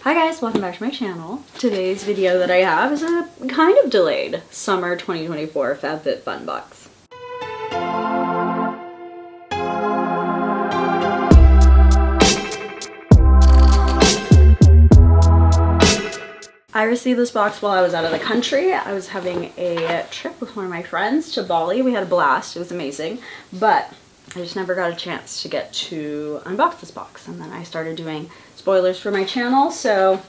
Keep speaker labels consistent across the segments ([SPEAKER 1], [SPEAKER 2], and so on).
[SPEAKER 1] Hi guys, welcome back to my channel. Today's video that I have is a kind of delayed summer 2024 FabFitFun box. I received this box while I was out of the country. I was having a trip with one of my friends to Bali. We had a blast, it was amazing, but I just never got a chance to get to unbox this box. And then I started doing spoilers for my channel, so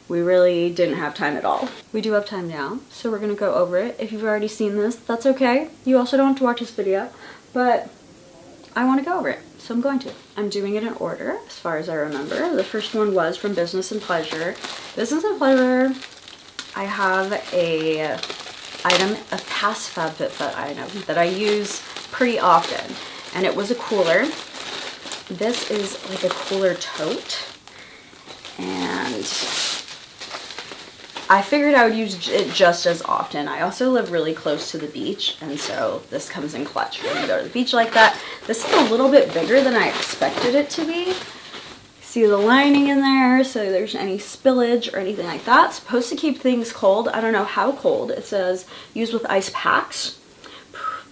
[SPEAKER 1] we really didn't have time at all. We do have time now, so we're gonna go over it. If you've already seen this, that's okay. You also don't have to watch this video, but I wanna go over it, so I'm going to. I'm doing it in order, as far as I remember. The first one was from Business and Pleasure. Business and Pleasure, I have a past FabFitFun item that I use pretty often, and it was a cooler. This is like a cooler tote, and I figured I would use it just as often. I also live really close to the beach, and so this comes in clutch when you go to the beach like that. This is a little bit bigger than I expected it to be. See the lining in there, so there's any spillage or anything like that. It's supposed to keep things cold. I don't know how cold. It says use with ice packs.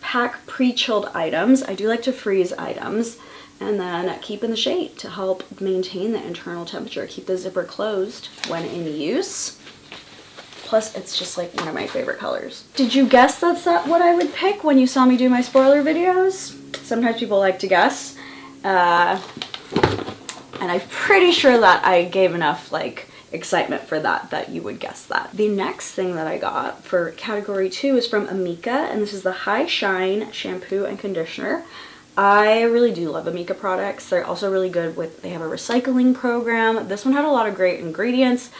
[SPEAKER 1] Pack pre-chilled items. I do like to freeze items, and then keep in the shade to help maintain the internal temperature. Keep the zipper closed when in use. Plus, it's just like one of my favorite colors. Did you guess that's what I would pick when you saw me do my spoiler videos? Sometimes people like to guess. And I'm pretty sure that I gave enough like excitement for that you would guess that. The next thing that I got for category 2 is from Amika, and this is the High Shine Shampoo and Conditioner. I really do love Amika products. They're also really good they have a recycling program. This one had a lot of great ingredients.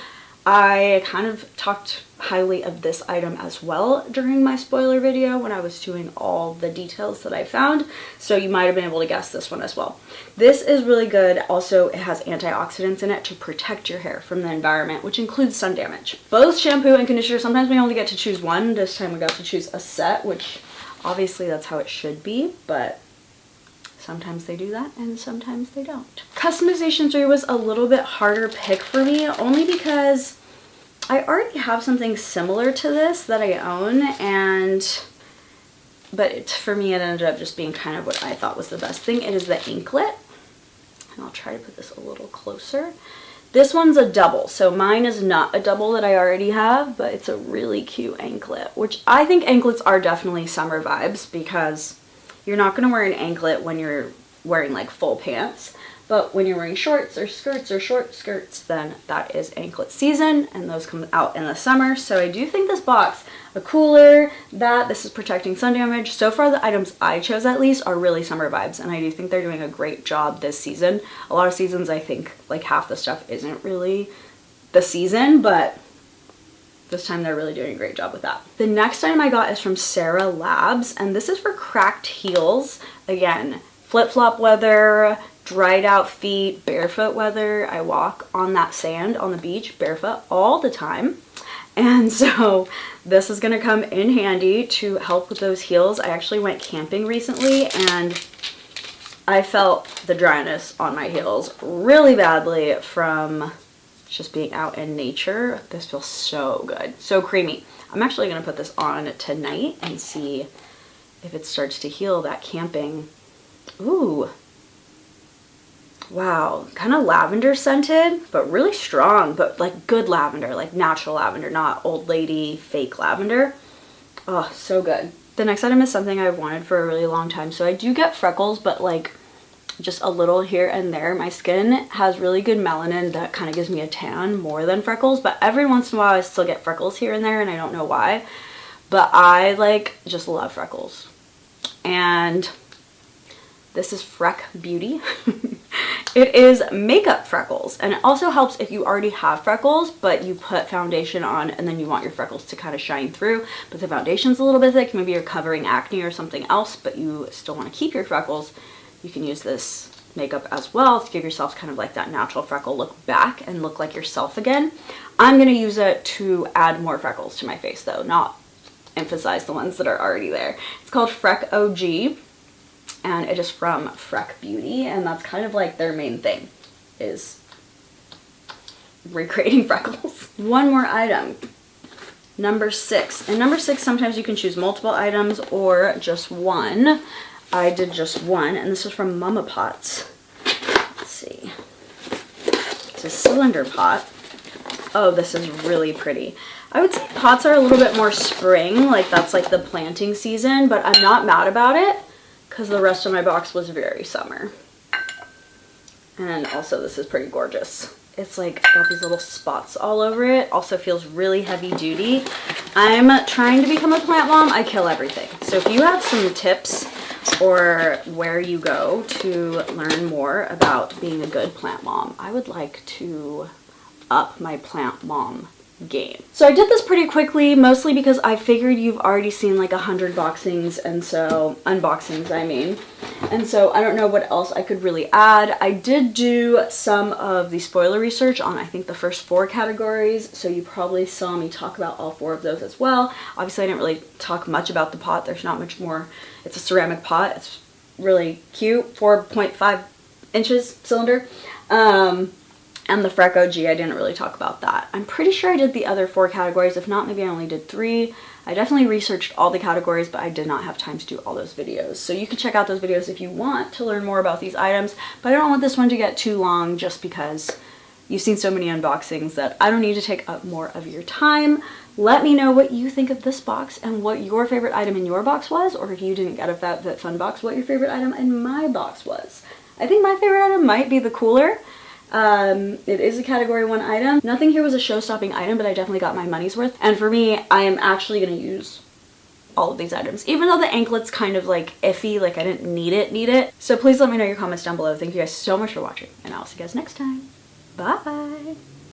[SPEAKER 1] I kind of talked highly of this item as well during my spoiler video when I was doing all the details that I found, so you might have been able to guess this one as well. This is really good. Also, it has antioxidants in it to protect your hair from the environment, which includes sun damage. Both shampoo and conditioner, sometimes we only get to choose one. This time we got to choose a set, which obviously that's how it should be, but sometimes they do that and sometimes they don't. Customization 3 was a little bit harder pick for me, only because I already have something similar to this that I own, but for me it ended up just being kind of what I thought was the best thing. It is the anklet, and I'll try to put this a little closer. This one's a double, so mine is not a double that I already have, but it's a really cute anklet, which I think anklets are definitely summer vibes, because you're not going to wear an anklet when you're wearing like full pants, but when you're wearing shorts or skirts or short skirts, then that is anklet season, and those come out in the summer. So I do think this box, a cooler, this is protecting sun damage. So far the items I chose at least are really summer vibes, and I do think they're doing a great job this season. A lot of seasons I think like half the stuff isn't really the season, but this time they're really doing a great job with that. The next item I got is from Sarah Labs, and this is for cracked heels. Again, flip-flop weather, dried out feet, barefoot weather. I walk on that sand on the beach barefoot all the time. And so this is gonna come in handy to help with those heels. I actually went camping recently, and I felt the dryness on my heels really badly from just being out in nature. This feels so good, so creamy. I'm actually gonna put this on tonight and see if it starts to heal that camping. Ooh, wow, kind of lavender scented, but really strong, but like good lavender, like natural lavender, not old lady fake lavender. Oh, so good. The next item is something I've wanted for a really long time. So I do get freckles, but like just a little here and there. My skin has really good melanin that kind of gives me a tan more than freckles, but every once in a while I still get freckles here and there, and I don't know why, but I like just love freckles. And this is Freck Beauty. It is makeup freckles, and it also helps if you already have freckles but you put foundation on and then you want your freckles to kind of shine through, but the foundation's a little bit thick. Maybe you're covering acne or something else, but you still want to keep your freckles. You can use this makeup as well to give yourself kind of like that natural freckle look back and look like yourself again. I'm going to use it to add more freckles to my face though, not emphasize the ones that are already there. It's called Freck OG, and it is from Freck Beauty, and that's kind of like their main thing, is recreating Freckles. One more item. Number 6. In number 6, sometimes you can choose multiple items or just one. I did just one, and this is from Mama Pots. Let's see. It's a cylinder pot. Oh, this is really pretty. I would say pots are a little bit more spring, like that's like the planting season, but I'm not mad about it because the rest of my box was very summer. And also this is pretty gorgeous. It's like got these little spots all over it. Also feels really heavy duty. I'm trying to become a plant mom. I kill everything. So if you have some tips or where you go to learn more about being a good plant mom, I would like to up my plant mom game. So I did this pretty quickly, mostly because I figured you've already seen like 100 unboxings, and so and so I don't know what else I could really add. I did do some of the spoiler research on I think the first 4 categories, so you probably saw me talk about all 4 of those as well. Obviously I didn't really talk much about the pot. There's not much more. It's a ceramic pot. It's really cute, 4.5 inches cylinder. And the Freck OG, I didn't really talk about that. I'm pretty sure I did the other 4 categories. If not, maybe I only did 3. I definitely researched all the categories, but I did not have time to do all those videos. So you can check out those videos if you want to learn more about these items, but I don't want this one to get too long just because you've seen so many unboxings that I don't need to take up more of your time. Let me know what you think of this box and what your favorite item in your box was, or if you didn't get a FabFitFun box, what your favorite item in my box was. I think my favorite item might be the cooler. It is a category 1 item. Nothing here was a show-stopping item, but I definitely got my money's worth. And for me, I am actually going to use all of these items, even though the anklet's kind of like iffy, like I didn't need it. So please let me know your comments down below. Thank you guys so much for watching, and I'll see you guys next time. Bye!